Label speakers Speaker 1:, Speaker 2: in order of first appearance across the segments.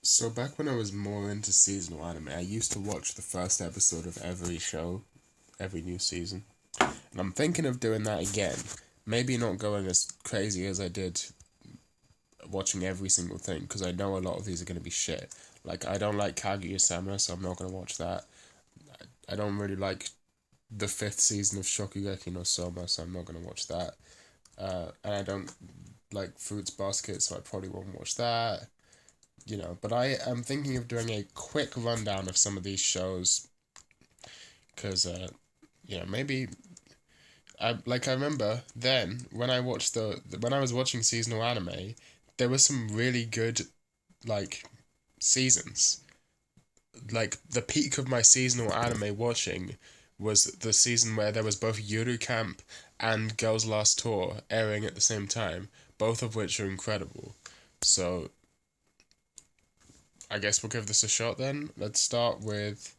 Speaker 1: So back when I was more into seasonal anime, I used to watch the first episode of every show, every new season. And I'm thinking of doing that again. Maybe not going as crazy as I did watching every single thing, because I know a lot of these are going to be shit. Like, I don't like Kaguya-sama, so I'm not going to watch that. I don't really like the fifth season of Shokugeki no Soma, so I'm not going to watch that. And I don't like Fruits Basket, so I probably won't watch that. But I am thinking of doing a quick rundown of some of these shows because, maybe I remember then when I watched when I was watching seasonal anime, there were some really good like seasons. Like the peak of my seasonal anime watching was the season where there was both Yuru Camp and Girls Last Tour airing at the same time, both of which are incredible. So I guess we'll give this a shot then. Let's start with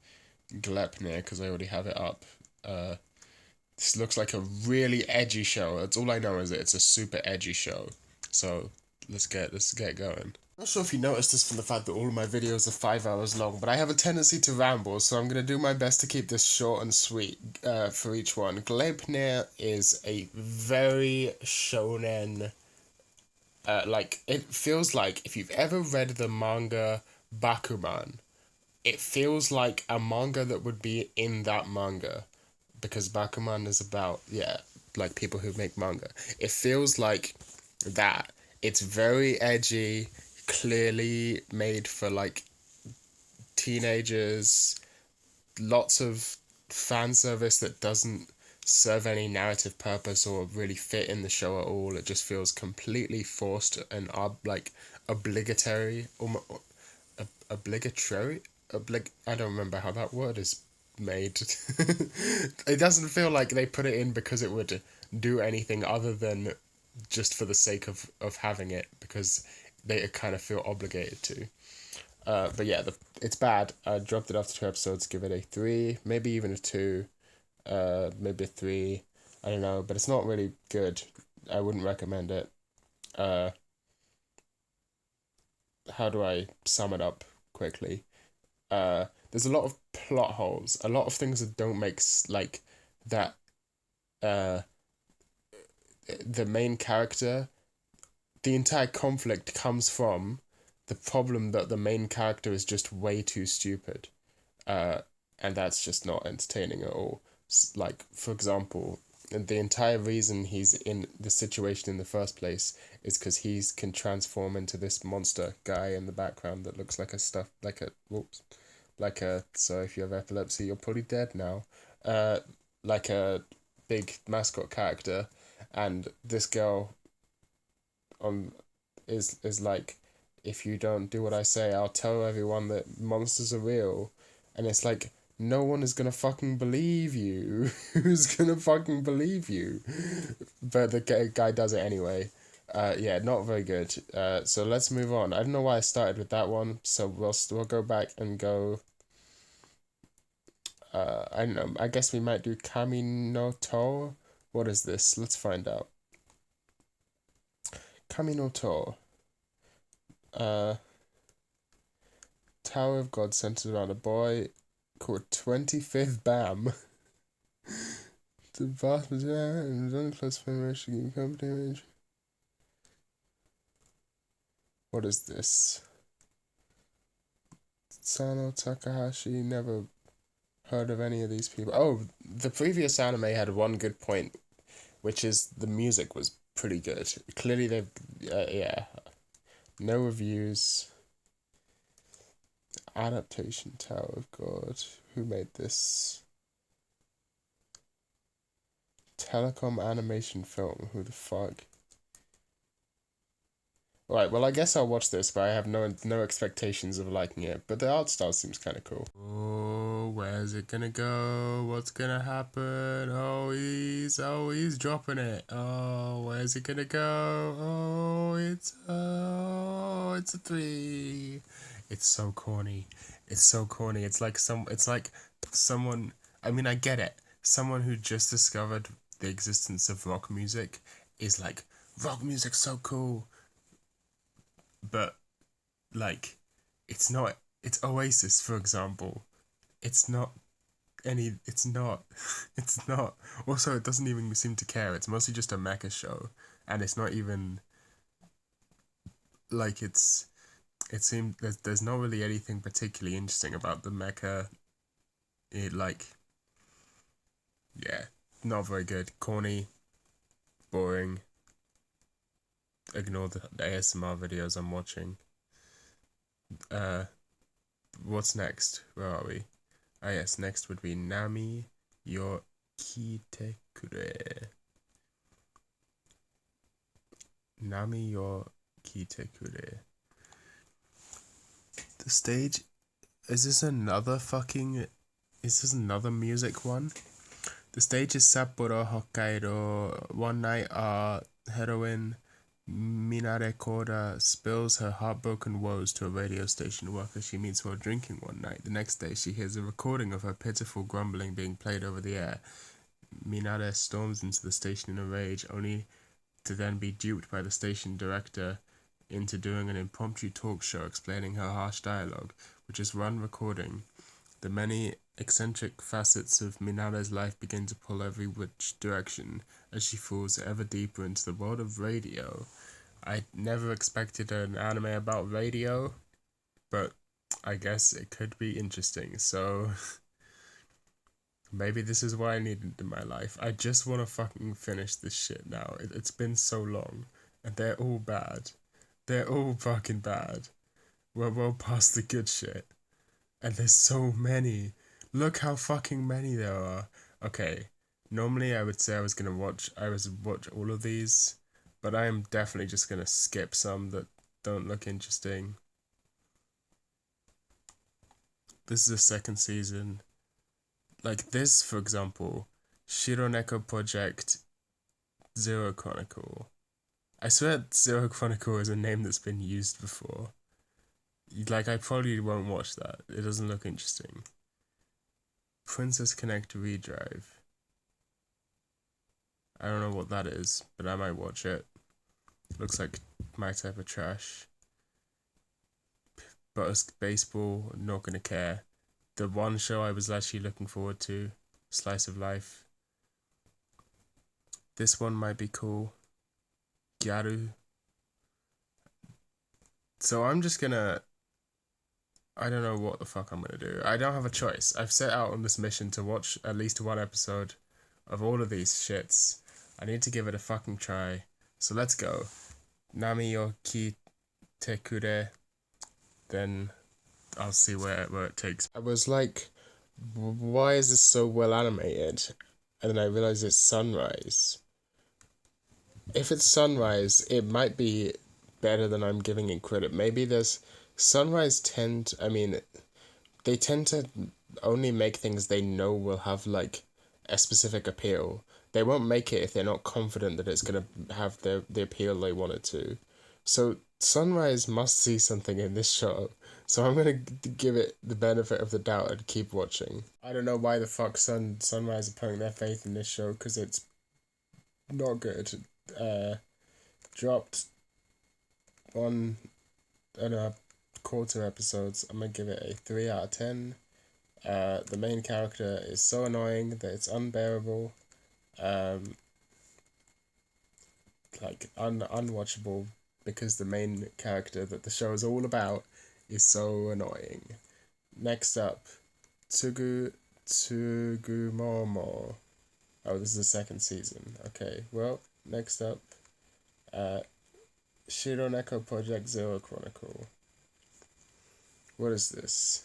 Speaker 1: Glepnir because I already have it up. Uh, this looks like a really edgy show. That's all I know is that it's a super edgy show. So let's get going. Not sure if you noticed this from the fact that all of my videos are 5 hours long, but I have a tendency to ramble, so I'm gonna do my best to keep this short and sweet for each one. Gleipnir is a very shonen. Like it feels like if you've ever read the manga Bakuman, it feels like a manga that would be in that manga because Bakuman is about, yeah, like people who make manga. It feels like that. It's very edgy, clearly made for like teenagers, lots of fan service that doesn't serve any narrative purpose or really fit in the show at all. It just feels completely forced and like obligatory, obligatory, I don't remember how that word is made. It doesn't feel like they put it in because it would do anything other than just for the sake of having it because they kind of feel obligated to. But yeah, it's bad. I dropped it after 2 episodes. Give it a 3, maybe even a 2, maybe a 3. I don't know, but it's not really good. I wouldn't recommend it. Uh, how do I sum it up quickly? There's a lot of plot holes, a lot of things that don't make like that. Uh, the main character, the entire conflict comes from the problem that the main character is just way too stupid. Uh, and that's just not entertaining at all. Like for example, the entire reason he's in the situation in the first place is because he's can transform into this monster guy in the background that looks like a stuff like a whoops like a so if you have epilepsy you're probably dead now. Uh, like a big mascot character, and this girl on is like, if you don't do what I say, I'll tell everyone that monsters are real, and it's like no one is gonna fucking believe you. Who's gonna fucking believe you? But the guy does it anyway. Yeah, not very good. So let's move on. I don't know why I started with that one. So we'll go back and go. I don't know. I guess we might do Kami no To. What is this? Let's find out. Kami no To. Uh, Tower of God centered around a boy called 25th Bam. The vast majority and unclassified Russian company image. What is this? Sano Takahashi, never heard of any of these people. Oh, the previous anime had one good point, which is the music was pretty good. Clearly, they've, yeah, no reviews. Adaptation Tower of God. Who made this? Telecom animation film. Who the fuck? Right, well, I guess I'll watch this, but I have no expectations of liking it. But the art style seems kind of cool. Oh, where's it gonna go? What's gonna happen? Oh, he's dropping it. Oh, where's it gonna go? It's a 3. It's so corny. It's so corny. It's like someone. I mean, I get it. Someone who just discovered the existence of rock music is like, rock music's so cool, but like It's not. It's Oasis, for example. It's not any. It's not. It's not. Also, it doesn't even seem to care. It's mostly just a mecha show, and it's not even like it's. It seems there's not really anything particularly interesting about the mecha. It like, yeah, not very good. Corny, boring. Ignore the ASMR videos I'm watching. Uh, what's next? Where are we? Ah, yes, next would be Nami yo Kite Kure. Nami yo Kite Kure. The stage. Is this another fucking. Is this another music one? The stage is Sapporo, Hokkaido. One night, our heroine Minare Koda spills her heartbroken woes to a radio station worker she meets while drinking one night. The next day, she hears a recording of her pitiful grumbling being played over the air. Minare storms into the station in a rage, only to then be duped by the station director into doing an impromptu talk show explaining her harsh dialogue, which is one recording. The many eccentric facets of Minare's life begin to pull every which direction as she falls ever deeper into the world of radio. I never expected an anime about radio, but I guess it could be interesting, so maybe this is what I needed in my life. I just want to fucking finish this shit now. It's been so long, and they're all bad. They're all fucking bad. We're well past the good shit. And there's so many. Look how fucking many there are. Okay, normally I would say I was watch all of these, but I am definitely just gonna skip some that don't look interesting. This is the second season. Like this, for example, Shironeko Project Zero Chronicle. I swear Zero Chronicle is a name that's been used before. Like, I probably won't watch that. It doesn't look interesting. Princess Connect Redrive. I don't know what that is, but I might watch it. Looks like my type of trash. But baseball, not gonna care. The one show I was actually looking forward to, Slice of Life. This one might be cool. Gyaru. So I'm just gonna. I don't know what the fuck I'm gonna do. I don't have a choice. I've set out on this mission to watch at least one episode of all of these shits. I need to give it a fucking try. So let's go. Nami yo Kitekure. Then I'll see where it takes. I was like, why is this so well animated? And then I realized it's Sunrise. If it's Sunrise, it might be better than I'm giving it credit. Maybe there's Sunrise tend. I mean, they tend to only make things they know will have like a specific appeal. They won't make it if they're not confident that it's gonna have the appeal they want it to. So Sunrise must see something in this show. So I'm gonna give it the benefit of the doubt and keep watching. I don't know why the fuck Sunrise are putting their faith in this show because it's not good. Dropped one and a quarter episodes. I'm gonna give it a 3 out of 10. The main character is so annoying that it's unbearable. Like unwatchable because the main character that the show is all about is so annoying. Next up, Tsugumomo. Oh, this is the second season. Okay, well, next up, Shironeko Project Zero Chronicle. What is this?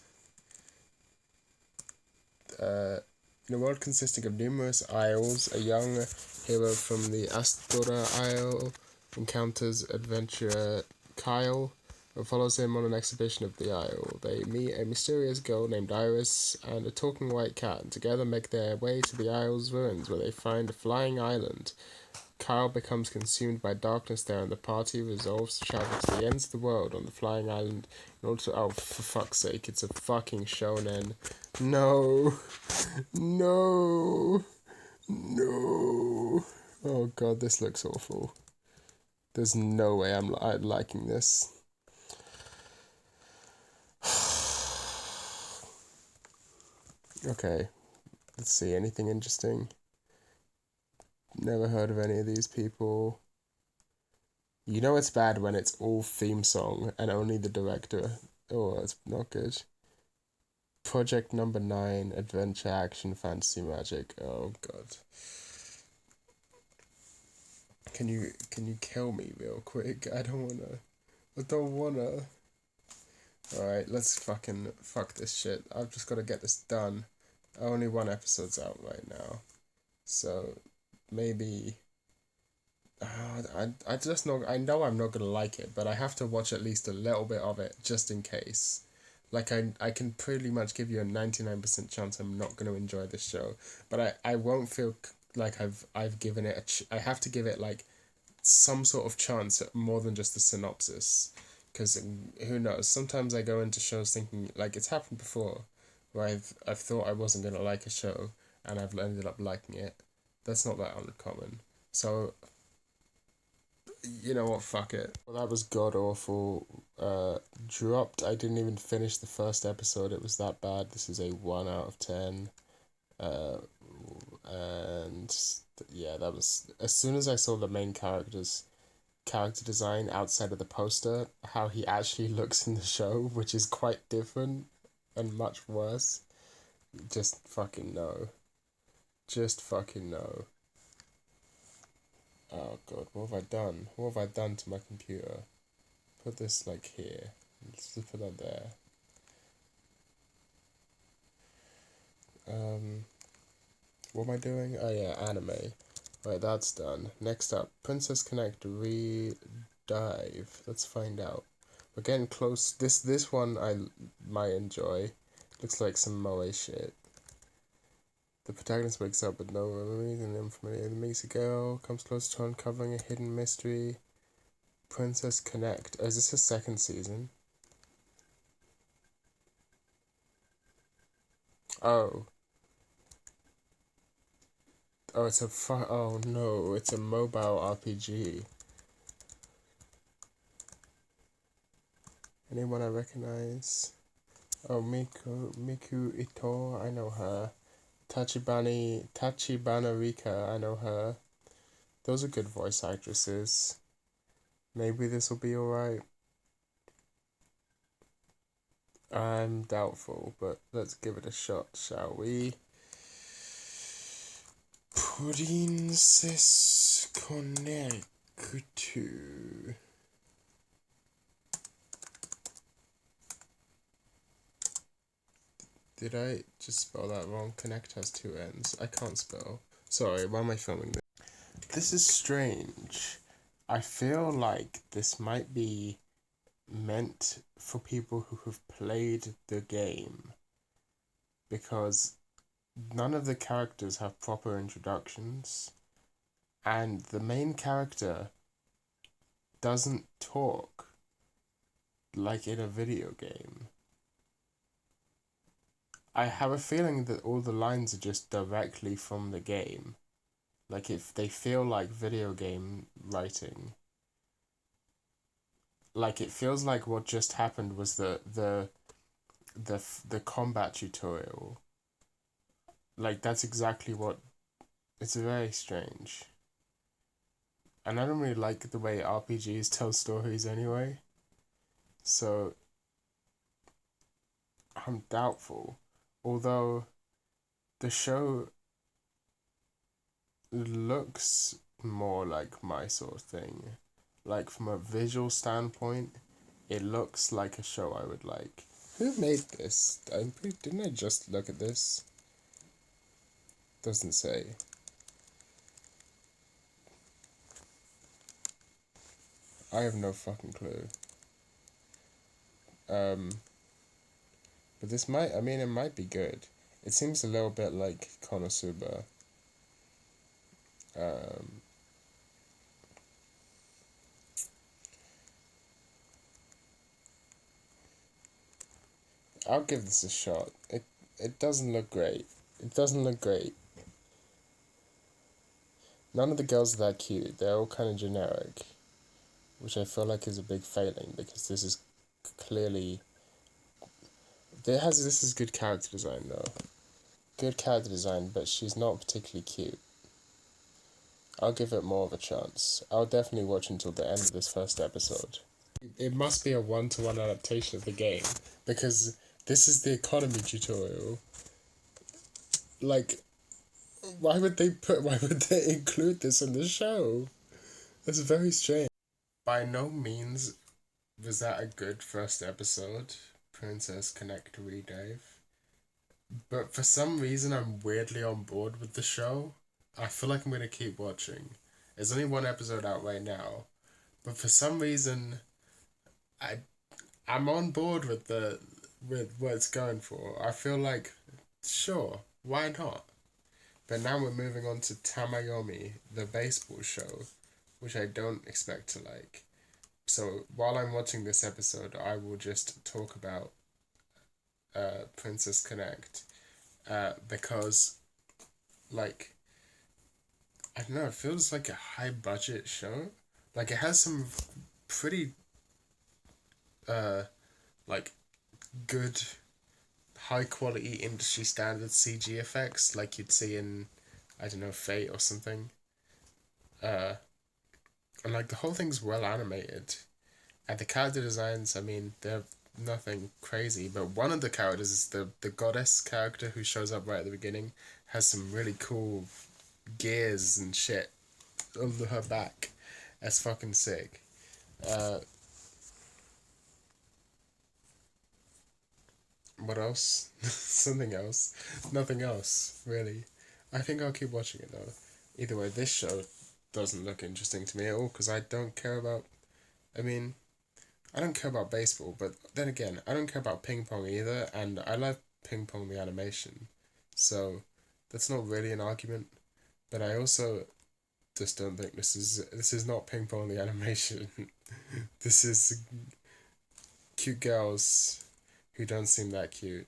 Speaker 1: In a world consisting of numerous isles, a young hero from the Astora Isle encounters adventurer Kyle, who follows him on an expedition of the isle. They meet a mysterious girl named Iris and a talking white cat, and together make their way to the isle's ruins, where they find a flying island. Kyle becomes consumed by darkness there, and the party resolves to travel to the ends of the world on the flying island in order to. Oh, for fuck's sake, it's a fucking shonen. No. No. No. Oh god, this looks awful. There's no way I'm liking this. Okay, let's see. Anything interesting? Never heard of any of these people. You know it's bad when it's all theme song and only the director. Oh, that's not good. Project number 9, adventure, action, fantasy, magic. Oh god. Can you kill me real quick? I don't wanna. I don't wanna. Alright, let's fucking fuck this shit. I've just gotta get this done. Only one episode's out right now. So maybe I just know I know I'm not gonna like it, but I have to watch at least a little bit of it just in case. Like I can pretty much give you a 99% chance I'm not gonna enjoy this show, but I won't feel like I've given it I have to give it like some sort of chance more than just the synopsis, because who knows? Sometimes I go into shows thinking like it's happened before, where I've thought I wasn't gonna like a show and I've ended up liking it. That's not that uncommon. So you know what? Fuck it. Well, that was god awful. Dropped. I didn't even finish the first episode. It was that bad. This is a 1 out of 10. Uh, and yeah, that was as soon as I saw the main character's character design outside of the poster, how he actually looks in the show, which is quite different and much worse. Just fucking no. Just fucking no. Oh god, what have I done? What have I done to my computer? Put this like here. Let's just put that there. Um, what am I doing? Oh yeah, anime. Right, that's done. Next up, Princess Connect Re-Dive. Let's find out. We're getting close. This one I might enjoy. Looks like some moe shit. The protagonist wakes up with no memories and unfamiliar meets a girl, comes close to uncovering a hidden mystery. Princess Connect. Oh, is this a second season? Oh. Oh, it's a oh no, it's a mobile RPG. Anyone I recognize? Oh, Miku Ito, I know her. Tachibana Rika, I know her. Those are good voice actresses. Maybe this will be alright. I'm doubtful, but let's give it a shot, shall we? Princess Connect. Did I just spell that wrong? Connect has two N's. I can't spell. Sorry, why am I filming this? This is strange. I feel like this might be meant for people who have played the game, because none of the characters have proper introductions, and the main character doesn't talk like in a video game. I have a feeling that all the lines are just directly from the game. Like if they feel like video game writing. Like it feels like what just happened was the combat tutorial. Like that's exactly what it's very strange. And I don't really like the way RPGs tell stories anyway. So I'm doubtful. Although the show looks more like my sort of thing. Like from a visual standpoint, it looks like a show I would like. Who made this? Didn't I just look at this? Doesn't say. I have no fucking clue. Um, but this might, I mean, it might be good. It seems a little bit like Konosuba. Um, I'll give this a shot. It doesn't look great. It doesn't look great. None of the girls are that cute. They're all kind of generic, which I feel like is a big failing because this is clearly this is good character design though. good character design, but she's not particularly cute. I'll give it more of a chance. I'll definitely watch until the end of this first episode. It must be a one-to-one adaptation of the game, because this is the economy tutorial. Like, why would they include this in the show? That's very strange. By no means was that a good first episode, Princess Connect Redive. But for some reason, I'm weirdly on board with the show. I feel like I'm gonna keep watching. There's only one episode out right now, but for some reason, I I'm on board with what it's going for. I feel like, sure, why not? But now we're moving on to Tamayomi, the baseball show, which I don't expect to like. So while I'm watching this episode, I will just talk about Princess Connect, because like I don't know, it feels like a high budget show. Like it has some pretty uh like good high quality industry standard CG effects like you'd see in, I don't know, Fate or something. Uh and like the whole thing's well animated. And the character designs, I mean, they're nothing crazy, but one of the characters is the goddess character who shows up right at the beginning, has some really cool gears and shit on her back. That's fucking sick. Uh, what else? Something else. Nothing else, really. I think I'll keep watching it though. Either way, this show doesn't look interesting to me at all because I don't care about. I mean, I don't care about baseball, but then again, I don't care about ping pong either, and I love ping pong the animation. So that's not really an argument. But I also just don't think this is not ping pong the animation. This is cute girls who don't seem that cute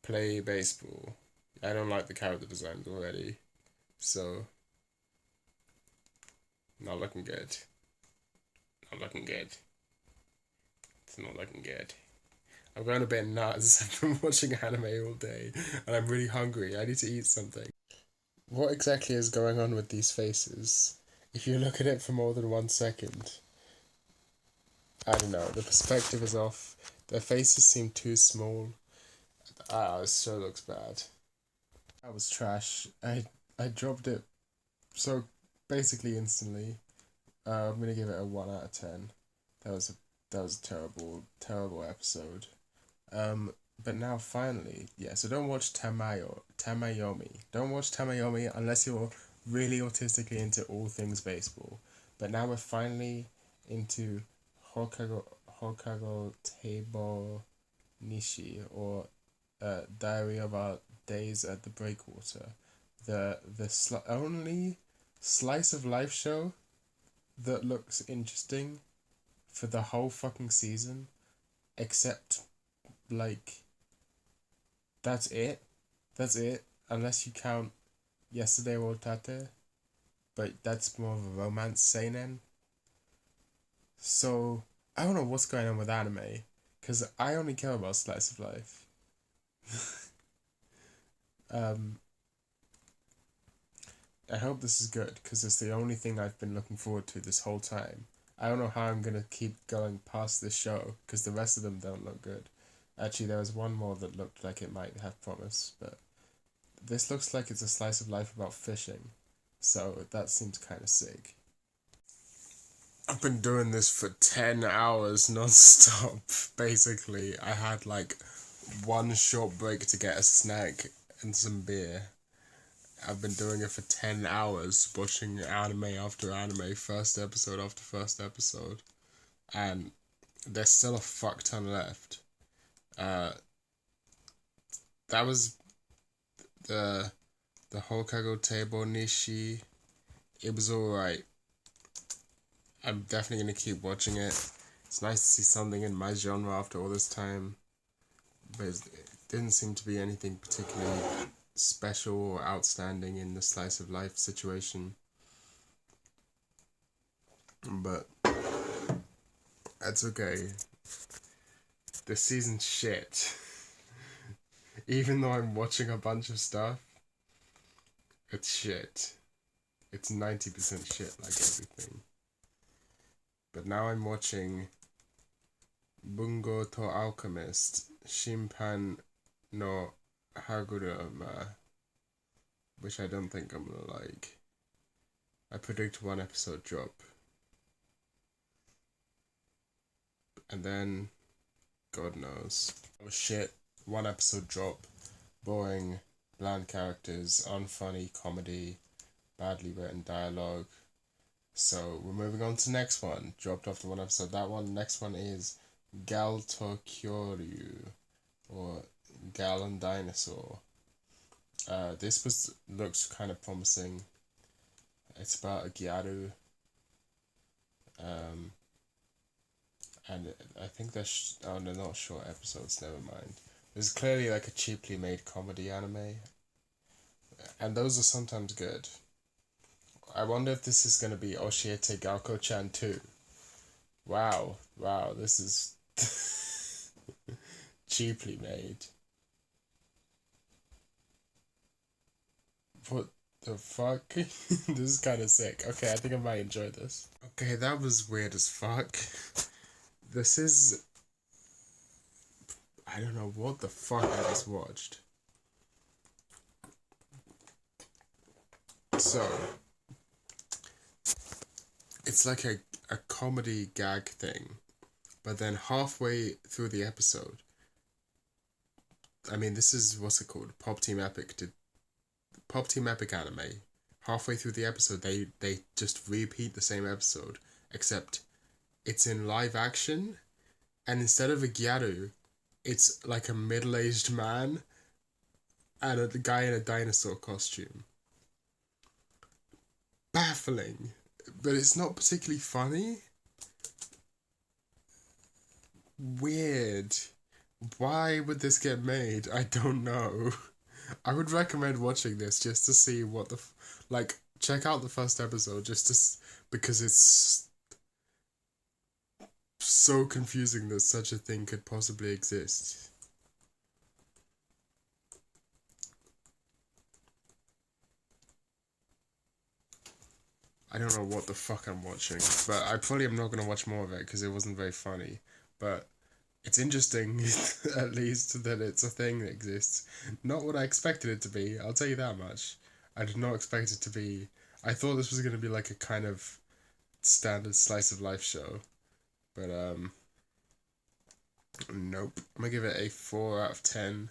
Speaker 1: play baseball. I don't like the character designs already, so not looking good. Not looking good. It's not looking good. I'm going a bit nuts. I've been watching anime all day, and I'm really hungry. I need to eat something. What exactly is going on with these faces? If you look at it for more than 1 second, I don't know. The perspective is off. Their faces seem too small. Ah, this show looks bad. That was trash. I dropped it so basically instantly. I'm gonna give it a 1 out of 10. That was a that was a terrible episode. But now finally, yeah. So don't watch Tamayomi. Don't watch Tamayomi unless you're really autistically into all things baseball. But now we're finally into Hokkaido Table Nishi, or Diary of Our Days at the Breakwater, the only slice of life show that looks interesting for the whole fucking season, except like that's it. That's it. Unless you count Yesterday or Tate, but that's more of a romance seinen. So I don't know what's going on with anime, because I only care about slice of life. um, I hope this is good because it's the only thing I've been looking forward to this whole time. I don't know how I'm gonna keep going past this show because the rest of them don't look good. Actually, there was one more that looked like it might have promise, but this looks like it's a slice of life about fishing, so that seems kind of sick. I've been doing this for 10 hours non-stop, basically. I had like one short break to get a snack and some beer. I've been doing it for 10 hours, watching anime after anime, first episode after first episode. And there's still a fuck ton left. Uh, that was the Hokkaido Table Nishi. It was alright. I'm definitely gonna keep watching it. It's nice to see something in my genre after all this time. But it didn't seem to be anything particularly special or outstanding in the slice of life situation. But that's okay. This season's shit. Even though I'm watching a bunch of stuff, it's shit. It's 90% shit, like everything. But now I'm watching Bungo to Alchemist, Shimpan no Hagurama, which I don't think I'm gonna like. I predict one episode drop. And then, God knows. Oh shit, one episode drop. Boring, bland characters, unfunny comedy, badly written dialogue. So we're moving on to the next one. Dropped off the one episode. That one, next one is Gyaru Cure You, or Gal and Dinosaur. This looks kind of promising. It's about a Gyaru, um, and I think oh no, not short episodes. Never mind. There's clearly like a cheaply made comedy anime, and those are sometimes good. I wonder if this is gonna be Oshiete Gauko-chan too. Wow, this is cheaply made. What the fuck? This is kind of sick. Okay, I think I might enjoy this. Okay, that was weird as fuck. This is... I don't know what the fuck I just watched. So, it's like a comedy gag thing, but then halfway through the episode, I mean, this is, what's it called? Pop Team Epic anime. Halfway through the episode, they just repeat the same episode, except it's in live action, and instead of a gyaru, it's like a middle-aged man and a guy in a dinosaur costume. Baffling, but it's not particularly funny. Weird. Why would this get made? I don't know. I would recommend watching this just to see what the like. Check out the first episode just to because it's so confusing that such a thing could possibly exist. I don't know what the fuck I'm watching, but I probably am not gonna watch more of it because it wasn't very funny. But it's interesting, at least, that it's a thing that exists. Not what I expected it to be, I'll tell you that much. I did not expect it to be... I thought this was going to be like a kind of standard slice of life show. But, nope. I'm going to give it a 4 out of 10.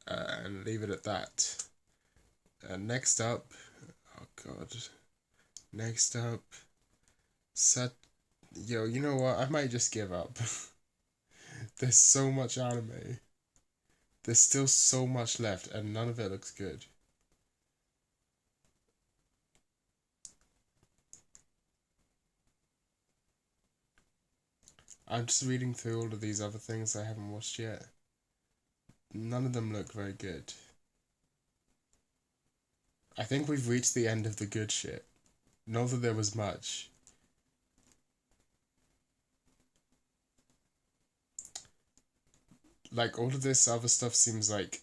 Speaker 1: And leave it at that. Next up... Oh, God. Next up... Yo, you know what? I might just give up. There's so much anime. There's still so much left, and none of it looks good. I'm just reading through all of these other things I haven't watched yet. None of them look very good. I think we've reached the end of the good shit. Not that there was much. Like, all of this other stuff seems like...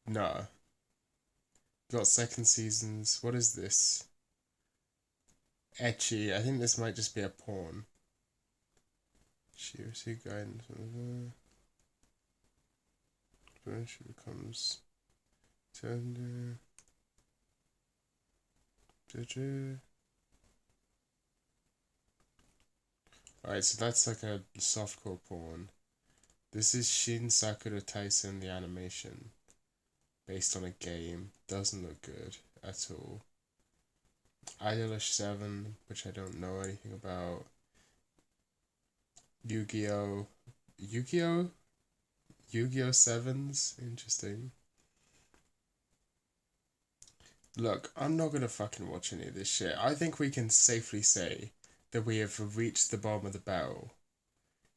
Speaker 1: Nah. Got second seasons. What is this? Ecchi. I think this might just be a porn. She guidance. She becomes... Tender... Alright, so that's like a softcore porn. This is Shin Sakura Taisen, the animation. Based on a game. Doesn't look good at all. Idolish 7, which I don't know anything about. Yu-Gi-Oh! Yu-Gi-Oh? Yu-Gi-Oh! 7s? Interesting. Look, I'm not gonna fucking watch any of this shit. I think we can safely say that we have reached the bottom of the barrel.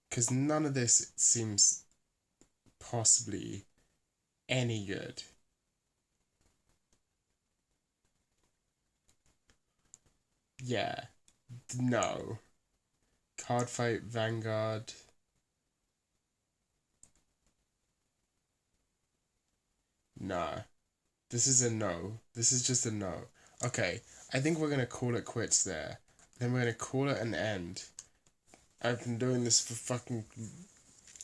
Speaker 1: Because none of this seems possibly any good. Yeah. No. Cardfight Vanguard. Nah. This is a no. This is just a no. Okay, I think we're gonna call it quits there. Then we're gonna call it an end. I've been doing this for fucking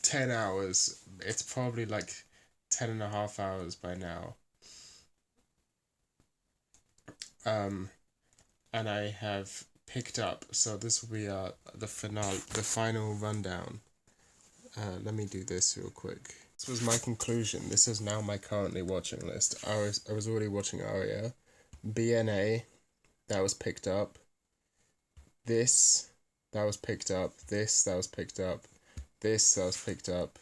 Speaker 1: 10 hours. It's probably like 10.5 hours by now. Um, and I have picked up, so this will be the final rundown. Let me do this real quick. This was my conclusion. This is now my currently watching list. I was already watching Aria. BNA, that was picked up. This, that was picked up. This, that was picked up. This, that was picked up.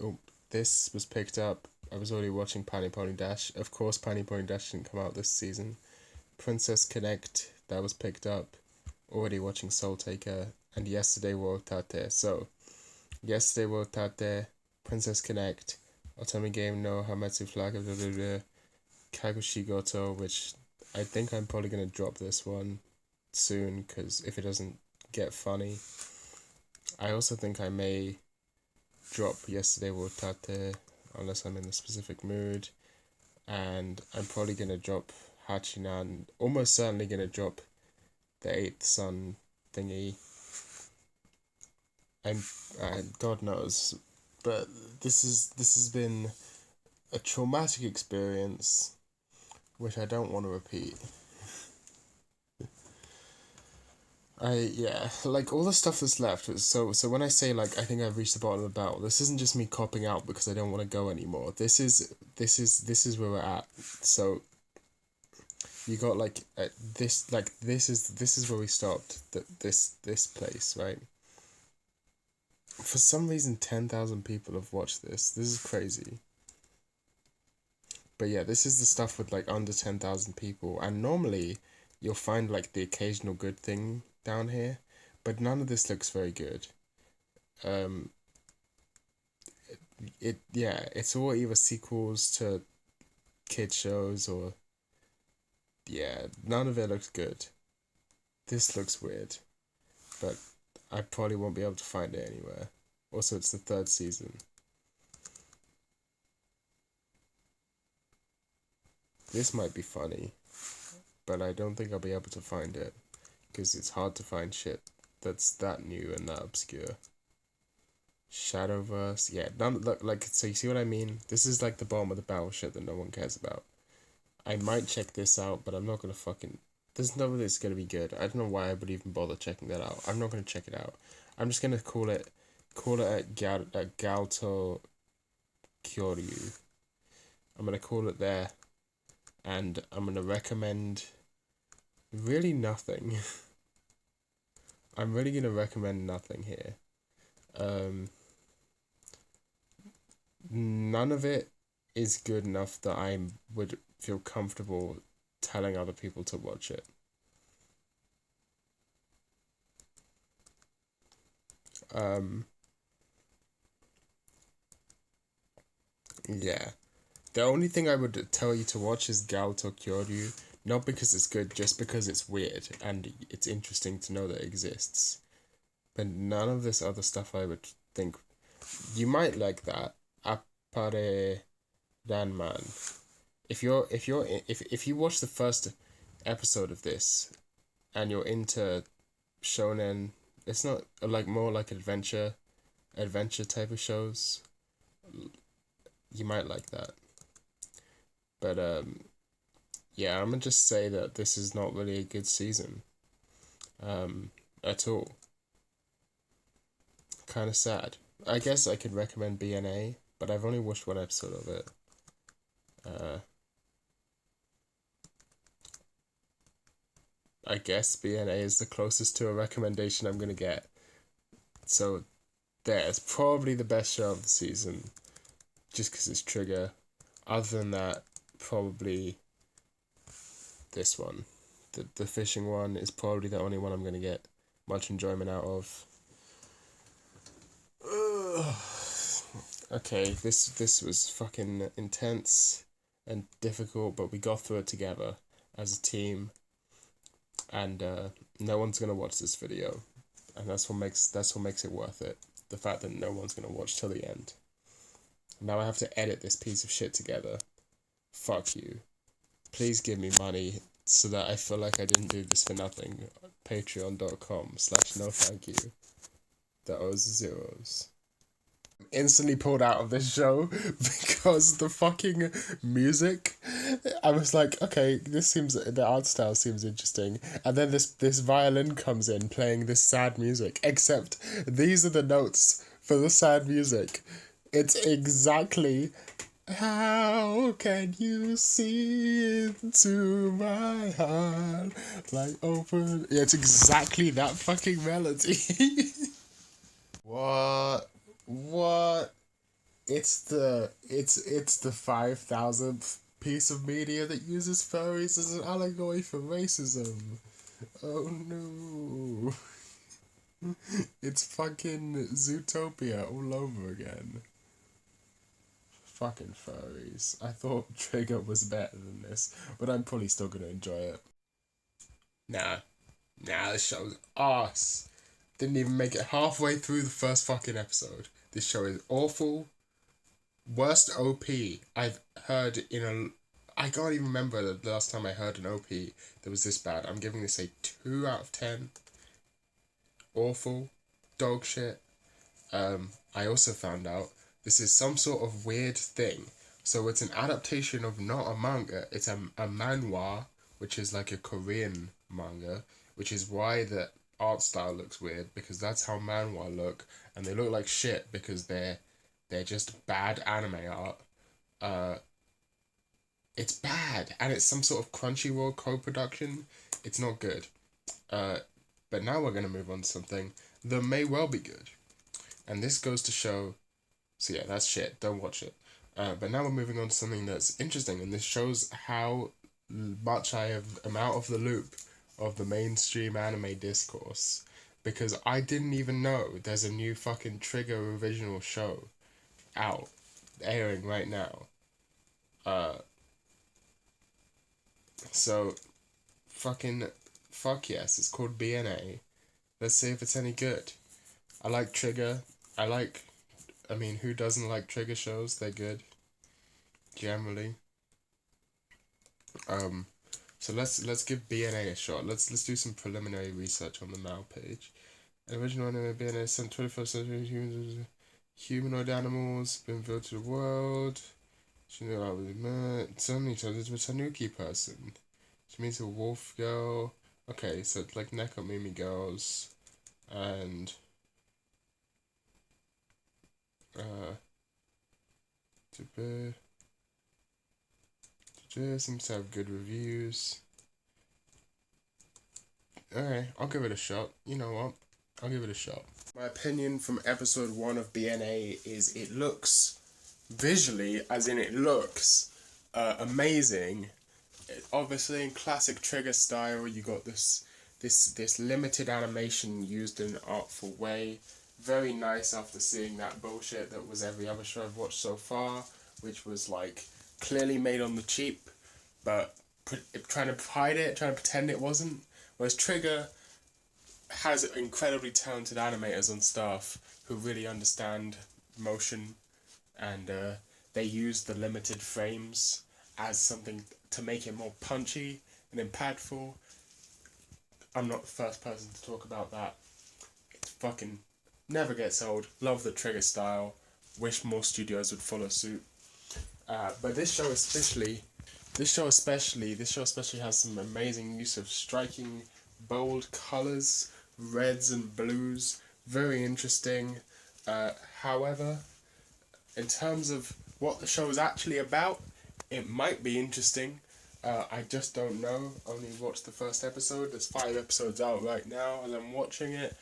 Speaker 1: Oh, this was picked up. I was already watching Pani Pony Dash. Of course, Pani Pony Dash didn't come out this season. Princess Connect, that was picked up. Already watching Soul Taker. And Yesterday wo Tate. So, Yesterday wo Tate, Princess Connect, Otome Game no Hametsu Flag, Kagushigoto, which I think I'm probably going to drop this one soon, because if it doesn't get funny. I also think I may drop Yesterday wo Tate, unless I'm in a specific mood. And I'm probably going to drop Hachinan, almost certainly going to drop the Eighth Sun thingy. And God knows, but this has been a traumatic experience, which I don't want to repeat. Like all the stuff that's left. So when I say like I think I've reached the bottom of the barrel, this isn't just me copping out because I don't want to go anymore. This is where we're at. So you got like this is where we stopped. This place, right? For some reason, 10,000 people have watched this. This is crazy. But yeah, this is the stuff with like under 10,000 people, and normally you'll find like the occasional good thing down here, but none of this looks very good. It's all either sequels to kid shows or none of it looks good. This looks weird, but I probably won't be able to find it anywhere. Also, it's the third season. This might be funny, but I don't think I'll be able to find it, because it's hard to find shit that's that new and that obscure. Shadowverse, yeah, none, look, like, so you see what I mean? This is like the bottom of the barrel shit that no one cares about. I might check this out, but I'm not gonna fucking, there's no way it's gonna be good. I don't know why I would even bother checking that out. I'm not gonna check it out. I'm just gonna call it at Galto Kyoryu. I'm gonna call it there, and I'm gonna recommend really nothing. I'm really gonna recommend nothing here. None of it is good enough that I would feel comfortable telling other people to watch it. Yeah. The only thing I would tell you to watch is Galto Kyoryu, not because it's good, just because it's weird and it's interesting to know that it exists. But none of this other stuff I would think you might like that. Appare Danman. If you watch the first episode of this and you're into shonen, it's not like more like adventure type of shows, you might like that. But yeah, I'm gonna just say that this is not really a good season at all. Kind of sad. I guess I could recommend BNA, but I've only watched one episode of it. I guess BNA is the closest to a recommendation I'm gonna get. So there's probably the best show of the season, just because it's Trigger. Other than that, probably this one. The fishing one is probably the only one I'm gonna get much enjoyment out of. Okay, this was fucking intense and difficult, but we got through it together as a team. And no one's gonna watch this video, and that's what makes it worth it. The fact that no one's gonna watch till the end. Now I have to edit this piece of shit together. Fuck you. Please give me money so that I feel like I didn't do this for nothing. Patreon.com/no thank you. The O's zeros. Instantly pulled out of this show because the fucking music, I was like, okay, the art style seems interesting, and then this violin comes in playing this sad music, except these are the notes for the sad music. It's exactly, how can you see into my heart like open, yeah, it's exactly that fucking melody. What? It's the 5,000th piece of media that uses furries as an allegory for racism. Oh no. It's fucking Zootopia all over again. Fucking furries. I thought Trigger was better than this, but I'm probably still gonna enjoy it. Nah. Nah, this show's arse. Didn't even make it halfway through the first fucking episode. This show is awful. Worst OP I've heard in a. I can't even remember the last time I heard an OP that was this bad. I'm giving this a 2 out of 10. Awful. Dog shit. I also found out this is some sort of weird thing. So it's an adaptation of not a manga, it's a manhwa, which is like a Korean manga, which is why the art style looks weird, because that's how manhwa look, and they look like shit because they're just bad anime art. It's bad, and it's some sort of Crunchyroll co-production. It's not good. But now we're gonna move on to something that may well be good, and this goes to show. So yeah, that's shit. Don't watch it. But now we're moving on to something that's interesting, and this shows how much am out of the loop of the mainstream anime discourse, because I didn't even know there's a new fucking Trigger original show out, airing right now. So, fucking, fuck yes, it's called BNA. Let's see if it's any good. I like Trigger. I mean, who doesn't like Trigger shows? They're good. Generally. So let's give BNA a shot. Let's do some preliminary research on the Now page. Original anime BNA, some 21st century humanoid animals been built to the world. She knew I was met. Suddenly turned into a Tanuki person. She meets a wolf girl. Okay, so it's like Nekomimi girls, and seems to have good reviews. Alright, I'll give it a shot. You know what? I'll give it a shot. My opinion from episode 1 of BNA is it looks, visually, as in it looks, amazing. Obviously, in classic Trigger style, you got this limited animation used in an artful way. Very nice after seeing that bullshit that was every other show I've watched so far, which was like clearly made on the cheap, but trying to hide it, trying to pretend it wasn't. Whereas Trigger has incredibly talented animators on staff who really understand motion, and they use the limited frames as something to make it more punchy and impactful. I'm not the first person to talk about that. It's fucking never gets old. Love the Trigger style. Wish more studios would follow suit. But this show especially has some amazing use of striking, bold colors, reds and blues. Very interesting. However, in terms of what the show is actually about, it might be interesting. I just don't know. Only watched the first episode. There's 5 episodes out right now, and I'm watching it.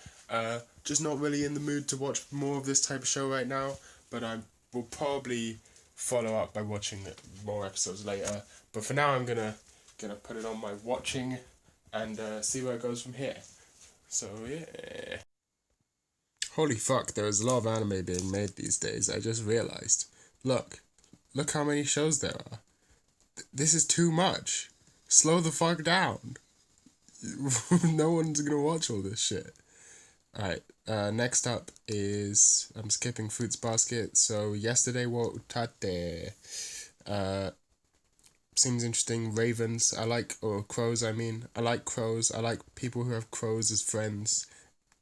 Speaker 1: Just not really in the mood to watch more of this type of show right now, but I will probably follow up by watching more episodes later. But for now, I'm gonna put it on my watching and see where it goes from here. So yeah. Holy fuck! There is a lot of anime being made these days. I just realized. Look how many shows there are. This is too much. Slow the fuck down. No one's gonna watch all this shit. Alright, Next up is I'm skipping Fruits Basket. So yesterday, what utate? Uh, Seems interesting. Ravens, I like, or crows. I mean, I like crows. I like people who have crows as friends.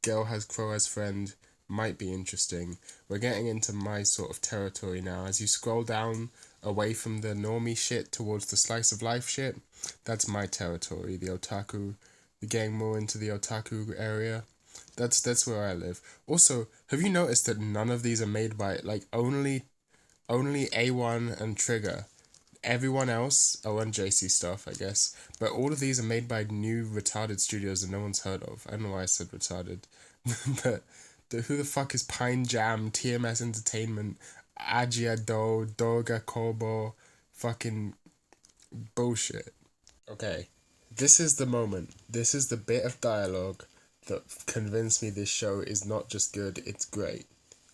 Speaker 1: Girl has crow as friend. Might be interesting. We're getting into my sort of territory now. As you scroll down away from the normie shit towards the slice of life shit, that's my territory. The otaku, the getting more into the otaku area. That's where I live. Also, have you noticed that none of these are made by like only A1 and Trigger. Everyone else, oh, and JC stuff, I guess. But all of these are made by new retarded studios that no one's heard of. I don't know why I said retarded. But who the fuck is Pine Jam, TMS Entertainment, Ajia Do, Doga Kobo, fucking bullshit. Okay, this is the moment. This is the bit of dialogue that convinced me this show is not just good, it's great.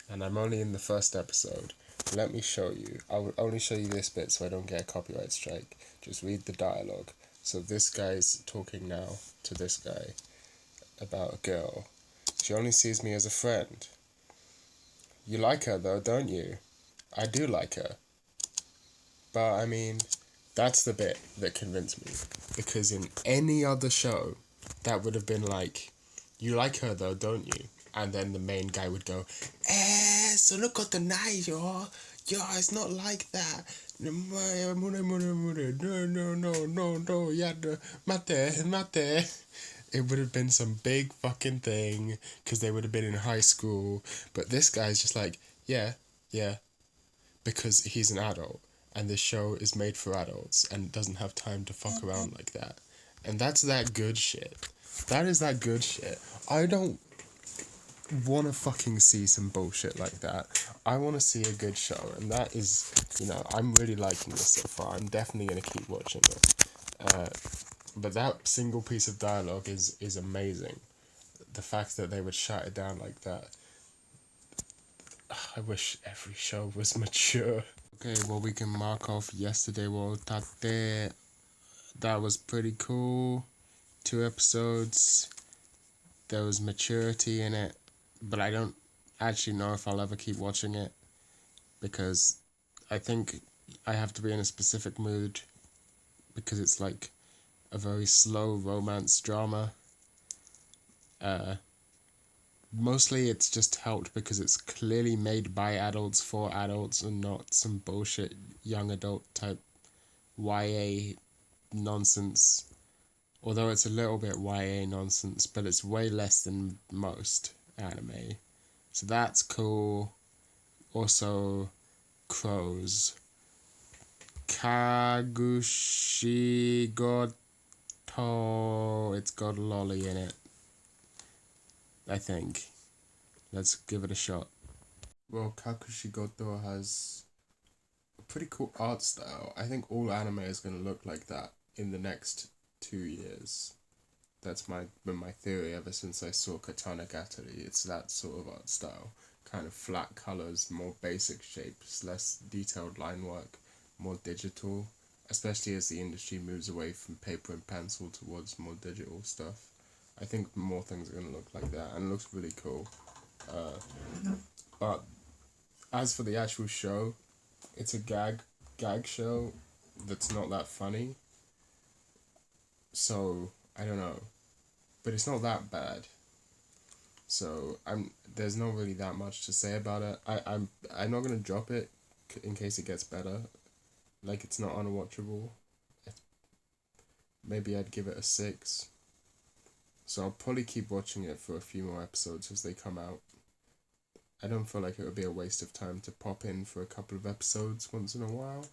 Speaker 1: And I'm only in the first episode. Let me show you. I will only show you this bit so I don't get a copyright strike. Just read the dialogue. So this guy's talking now to this guy about a girl. She only sees me as a friend. You like her though, don't you? I do like her. But I mean, that's the bit that convinced me. Because in any other show, that would have been like, you like her though, don't you? And then the main guy would go, so look at the night, yo. Yo, it's not like that. No, no, yeah, mate. It would have been some big fucking thing because they would have been in high school. But this guy's just like, yeah, yeah, because he's an adult and this show is made for adults and doesn't have time to fuck around like that. And that's that good shit. That is that good shit. I don't want to fucking see some bullshit like that. I want to see a good show, and that is, I'm really liking this so far. I'm definitely going to keep watching it. But that single piece of dialogue is amazing. The fact that they would shut it down like that. I wish every show was mature. Okay, well, we can mark off yesterday. Well, tate. That was pretty cool. 2 episodes. There was maturity in it, but I don't actually know if I'll ever keep watching it because I think I have to be in a specific mood because it's like a very slow romance drama. Mostly it's just helped because it's clearly made by adults for adults and not some bullshit young adult type YA nonsense. Although it's a little bit YA nonsense, but it's way less than most anime. So that's cool. Also, crows. Kagushi Goto. It's got a lolly in it. I think. Let's give it a shot. Well, Kakushi Goto has a pretty cool art style. I think all anime is going to look like that in the next 2 years. That's been my theory ever since I saw Katana Gatari. It's that sort of art style. Kind of flat colours, more basic shapes, less detailed line work, more digital, especially as the industry moves away from paper and pencil towards more digital stuff. I think more things are going to look like that, and it looks really cool. But as for the actual show, it's a gag show that's not that funny. So I don't know, but it's not that bad. So there's not really that much to say about it. I'm not gonna drop it in case it gets better. Like it's not unwatchable. Maybe I'd give it a 6. So I'll probably keep watching it for a few more episodes as they come out. I don't feel like it would be a waste of time to pop in for a couple of episodes once in a while.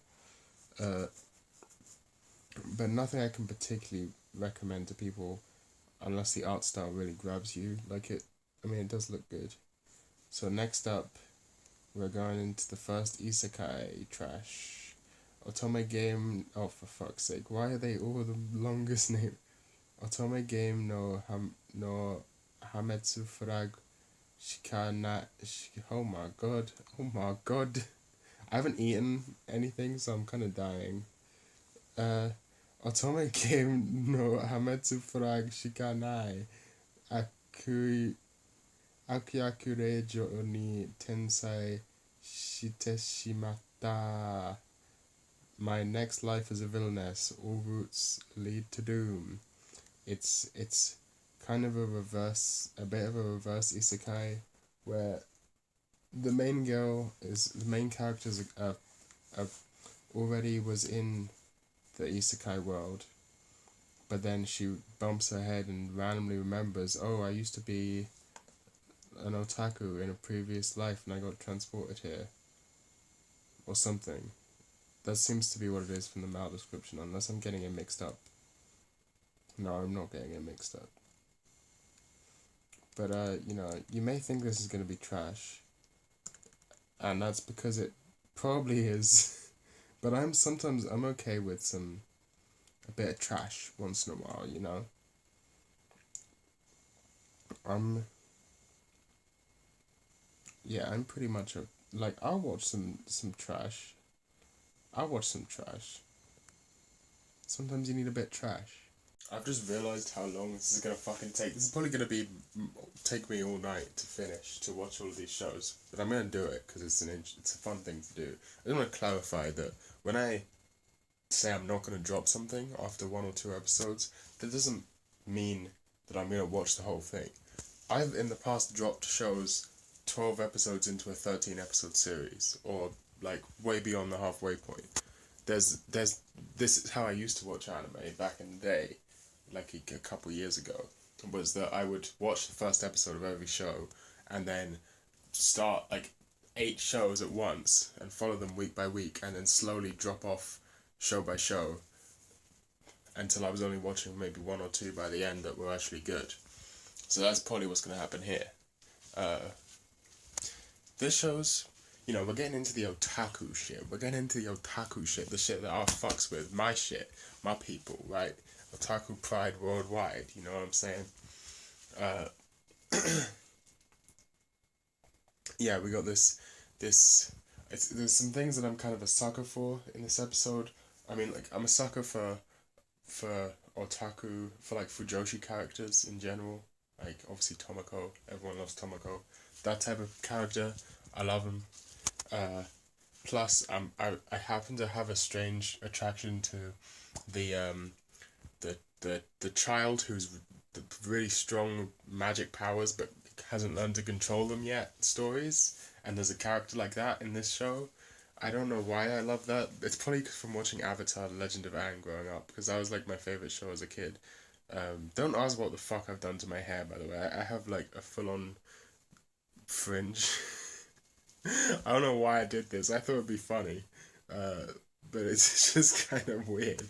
Speaker 1: But nothing I can particularly recommend to people unless the art style really grabs you. It does look good. So next up, we're going into the first isekai trash. Otome game. Oh, for fuck's sake! Why are they all the longest name? Otome game no Hametsu Frag Shikana. Oh my god! Oh my god! I haven't eaten anything, so I'm kind of dying. Otome game no Hametsu Frag Shikanai Akui Akyaku jo ni tensai shite shimatta. My next life as a villainess. All routes lead to doom. It's kind of a bit of a reverse isekai, where the main character is already was in the isekai world, but then she bumps her head and randomly remembers, oh, I used to be an otaku in a previous life and I got transported here, or something. That seems to be what it is from the mal description, unless I'm getting it mixed up. No, I'm not getting it mixed up. But you may think this is gonna be trash, and that's because it probably is. But I'm okay with a bit of trash once in a while, you know. I'm Yeah, I'm pretty much like I'll watch some trash. I'll watch some trash. Sometimes you need a bit of trash. I've just realized how long this is gonna fucking take. This is probably gonna take me all night to finish to watch all of these shows, but I'm gonna do it because it's a fun thing to do. I just want to clarify that when I say I'm not gonna drop something after one or two episodes, that doesn't mean that I'm gonna watch the whole thing. I've in the past dropped shows 12 episodes into a 13 episode series, or like way beyond the halfway point. There's This is how I used to watch anime back in the day, like a couple years ago, was that I would watch the first episode of every show and then start like 8 shows at once and follow them week by week and then slowly drop off show by show until I was only watching maybe one or two by the end that were actually good. So that's probably what's going to happen here. Uh, this shows, we're getting into the otaku shit. We're getting into the otaku shit, the shit that I fucks with, my shit, my people, right? Otaku pride worldwide, you know what I'm saying? Uh, yeah, we got this. There's some things that I'm kind of a sucker for in this episode. I mean, like I'm a sucker for otaku, for like fujoshi characters in general. Like obviously Tomoko, everyone loves Tomoko. That type of character, I love him. Uh, Plus, I happen to have a strange attraction to the child who's really strong magic powers but hasn't learned to control them yet. Stories, and there's a character like that in this show. I don't know why I love that. It's probably from watching Avatar: The Legend of Aang growing up, because that was like my favorite show as a kid. Don't ask what the fuck I've done to my hair, by the way. I have like a full on fringe. I don't know why I did this. I thought it'd be funny. Uh, but it's just kind of weird.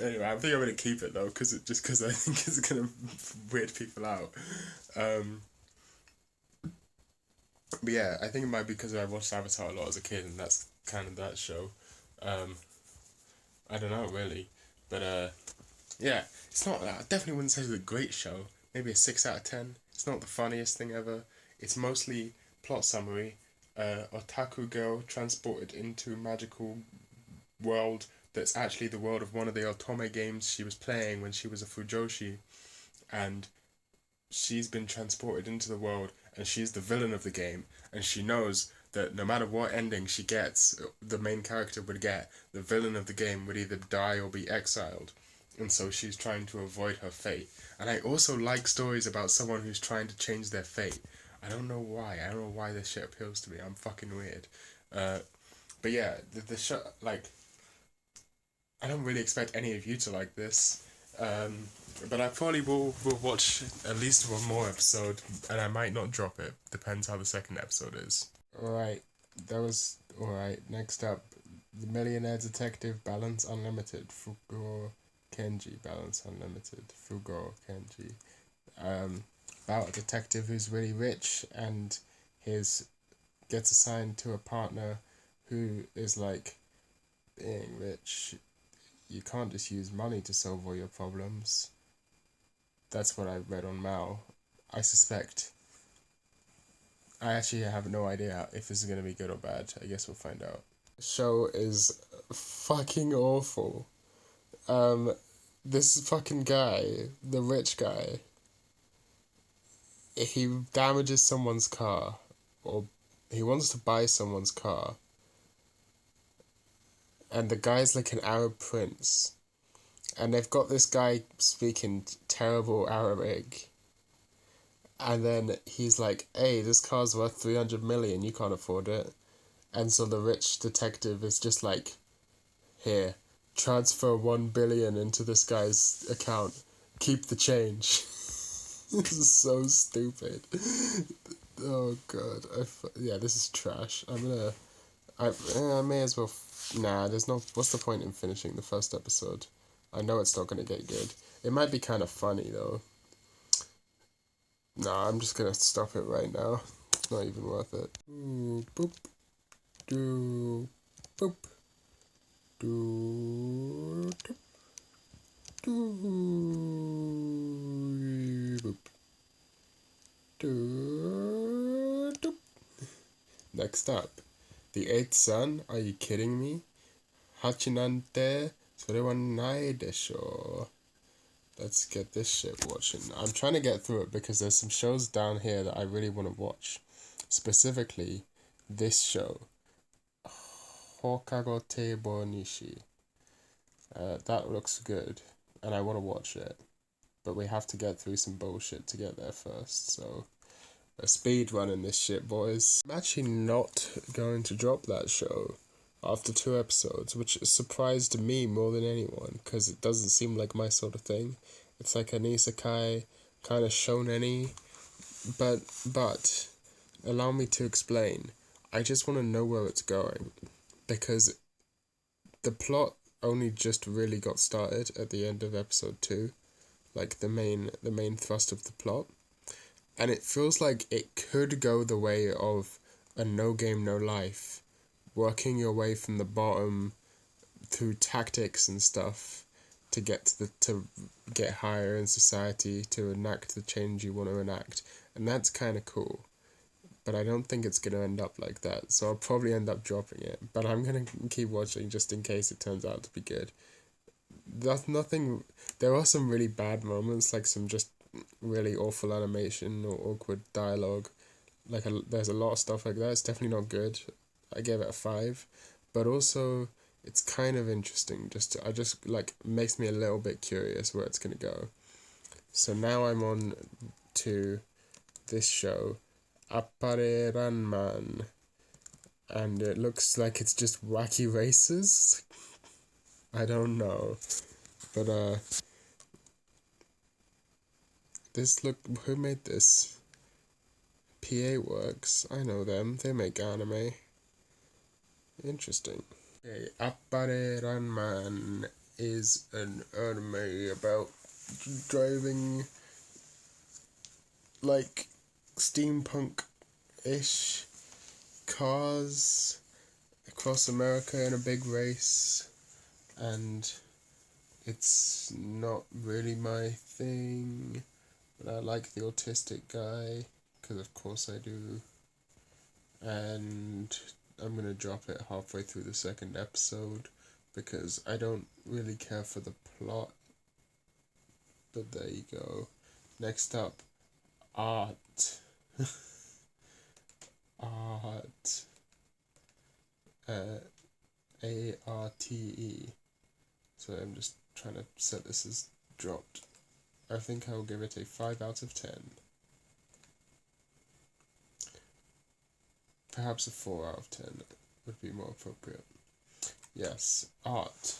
Speaker 1: Anyway, I think I'm gonna keep it though, because I think it's gonna weird people out. Um, but yeah, I think it might be because I watched Avatar a lot as a kid, and that's kind of that show. Um, I don't know really, but yeah, it's not. I definitely wouldn't say it's a great show. Maybe a 6 out of 10. It's not the funniest thing ever. It's mostly plot summary. Otaku girl transported into magical world that's actually the world of one of the otome games she was playing when she was a fujoshi, and she's been transported into the world and she's the villain of the game, and she knows that no matter what ending she gets, the main character would get, the villain of the game would either die or be exiled. And so she's trying to avoid her fate. And I also like stories about someone who's trying to change their fate. I don't know why. I don't know why this shit appeals to me. I'm fucking weird. Uh, but yeah, the show, like, I don't really expect any of you to like this. But I probably will watch at least one more episode, and I might not drop it. Depends how the second episode is. Alright, that was alright. Next up, the Millionaire Detective Balance Unlimited. Fugo Kenji Balance Unlimited. Fugo Kenji. About a detective who's really rich and his gets assigned to a partner who is like, being rich, you can't just use money to solve all your problems. That's what I read on Mal. I suspect. I actually have no idea if this is gonna be good or bad. I guess we'll find out. The show is fucking awful. Um, this fucking guy, the rich guy, he damages someone's car, or he wants to buy someone's car, and the guy's like an Arab prince, and they've got this guy speaking terrible Arabic, and then he's like, "Hey, this car's worth 300 million. You can't afford it." And so the rich detective is just like, "Here, transfer 1 billion into this guy's account. Keep the change." This is so stupid. Oh god, yeah, this is trash. I may as well. Nah, there's no. What's the point in finishing the first episode? I know it's not gonna get good. It might be kind of funny though. Nah, I'm just gonna stop it right now. It's not even worth it. Ooh, boop, doo, boop, doo, doop, doo, boop, doo, doop. Next up, the eighth son. Are you kidding me? Hachi nante sorewa nai desho. Let's get this shit watching. I'm trying to get through it because there's some shows down here that I really want to watch. Specifically, this show, Hokkaido Table Nishi. That looks good, and I want to watch it. But we have to get through some bullshit to get there first, so a speed running this shit, boys. I'm actually not going to drop that show after 2 episodes, which surprised me more than anyone, because it doesn't seem like my sort of thing. It's like an isekai, kind of shonen-y, but allow me to explain. I just want to know where it's going, because the plot only just really got started at the end of episode 2, like the main thrust of the plot. And it feels like it could go the way of a No Game No Life, working your way from the bottom through tactics and stuff to to get higher in society, to enact the change you want to enact. And that's kind of cool. But I don't think it's going to end up like that, so I'll probably end up dropping it. But I'm going to keep watching just in case it turns out to be good. That's nothing. There are some really bad moments, like some just really awful animation or awkward dialogue. There's a lot of stuff like that. It's definitely not good. I gave it a 5, but also it's kind of interesting. I just like makes me a little bit curious where it's gonna go. So now I'm on to this show, Appare Ranman, and it looks like it's just wacky races. I don't know, but who made this? PA Works. I know them. They make anime. Interesting. Okay, Appare Ranman is an anime about driving like steampunk-ish cars across America in a big race, and it's not really my thing, but I like the autistic guy, because of course I do, and I'm gonna drop it halfway through the second episode because I don't really care for the plot. But there you go. Next up, ARTE. ARTE. ARTE. So I'm just trying to set this as dropped. I think I will give it a 5 out of 10. Perhaps a 4 out of 10 would be more appropriate. Yes, ARTE.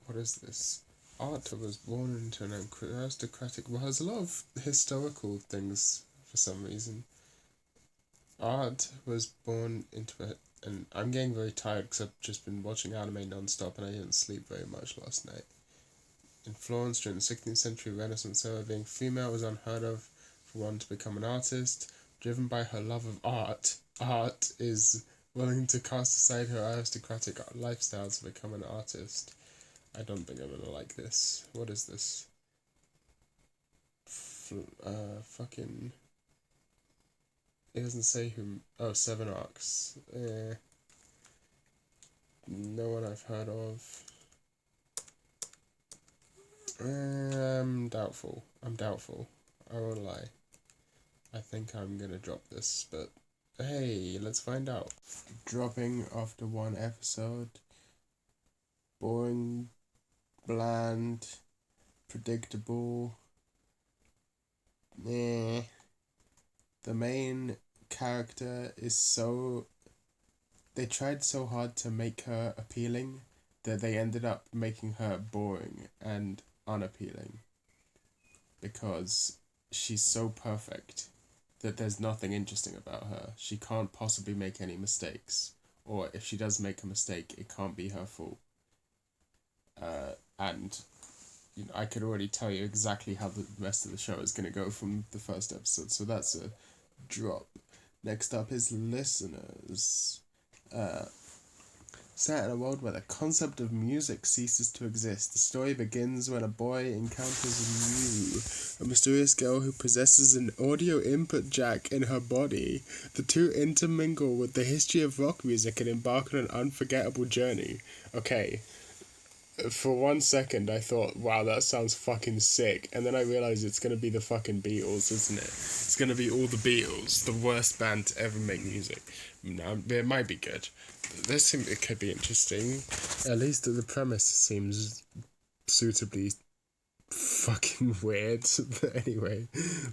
Speaker 1: What is this? ARTE was born into an aristocratic. Well, there's a lot of historical things for some reason. ARTE was born into it, and I'm getting very tired because I've just been watching anime non-stop and I didn't sleep very much last night. In Florence during the 16th century Renaissance era, being female was unheard of for one to become an artist. Driven by her love of art, ARTE is willing to cast aside her aristocratic lifestyle to become an artist. I don't think I'm gonna like this. What is this? Fucking... It doesn't say who... Oh, 7 Arcs. No one I've heard of. I'm doubtful. I won't lie. I think I'm gonna drop this, but hey, let's find out. Dropping after one episode. Boring, bland, predictable. Meh. The main character is so. They tried so hard to make her appealing that they ended up making her boring and unappealing because she's so perfect that there's nothing interesting about her. She can't possibly make any mistakes, or if she does make a mistake, it can't be her fault. And you know, I could already tell you exactly how the rest of the show is going to go from the first episode, so that's a drop. Next up is listeners. Set in a world where the concept of music ceases to exist, the story begins when a boy encounters a mysterious girl who possesses an audio input jack in her body. The two intermingle with the history of rock music and embark on an unforgettable journey. Okay, for 1 second I thought, wow, that sounds fucking sick, and then I realized it's gonna be the fucking Beatles, isn't it? It's gonna be all the Beatles, the worst band to ever make music. No, it might be good. It could be interesting. At least the premise seems suitably fucking weird. But anyway,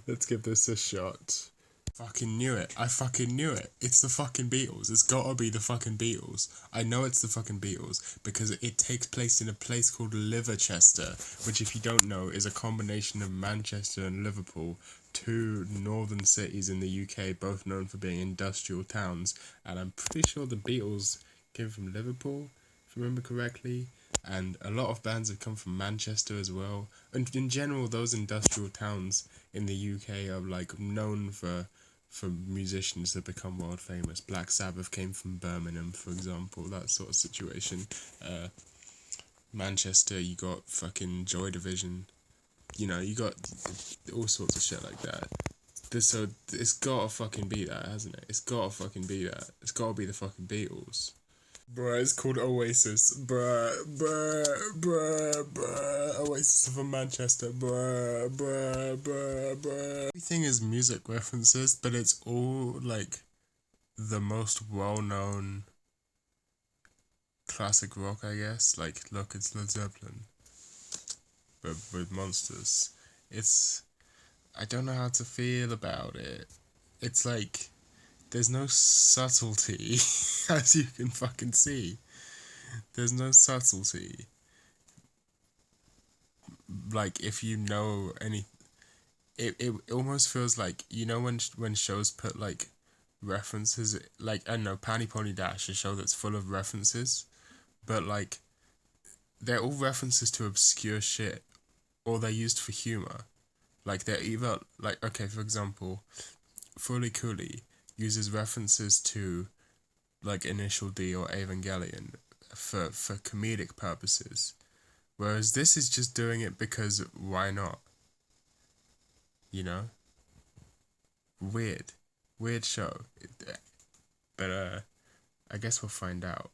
Speaker 1: let's give this a shot. Fucking knew it. I fucking knew it. It's the fucking Beatles. It's gotta be the fucking Beatles. I know it's the fucking Beatles because it takes place in a place called Liverchester, which, if you don't know, is a combination of Manchester and Liverpool, two northern cities in the UK, both known for being industrial towns. And I'm pretty sure the Beatles came from Liverpool, if I remember correctly. And a lot of bands have come from Manchester as well. And in general, those industrial towns in the UK are like known for musicians that become world famous. Black Sabbath came from Birmingham, for example, that sort of situation. Manchester, you got fucking Joy Division. You know, you got all sorts of shit like that. So it's gotta fucking be that, hasn't it? It's gotta fucking be that. It's gotta be the fucking Beatles. Bruh, it's called Oasis. Bruh. Oasis from Manchester. Bruh. Everything is music references, but it's all like the most well-known classic rock, I guess. Like, look, it's Led Zeppelin, but with monsters. It's I don't know how to feel about it. It's like there's no subtlety, as you can fucking see. There's no subtlety. Like, if you know any, it almost feels like, you know, when shows put like references, like, I don't know, Panty Pony Dash, a show that's full of references, but like they're all references to obscure shit, or they're used for humor. Like, they're either like, okay, for example, Fully Cooley uses references to like Initial D or Evangelion for comedic purposes, whereas this is just doing it because why not? You know, weird, weird show. But I guess we'll find out.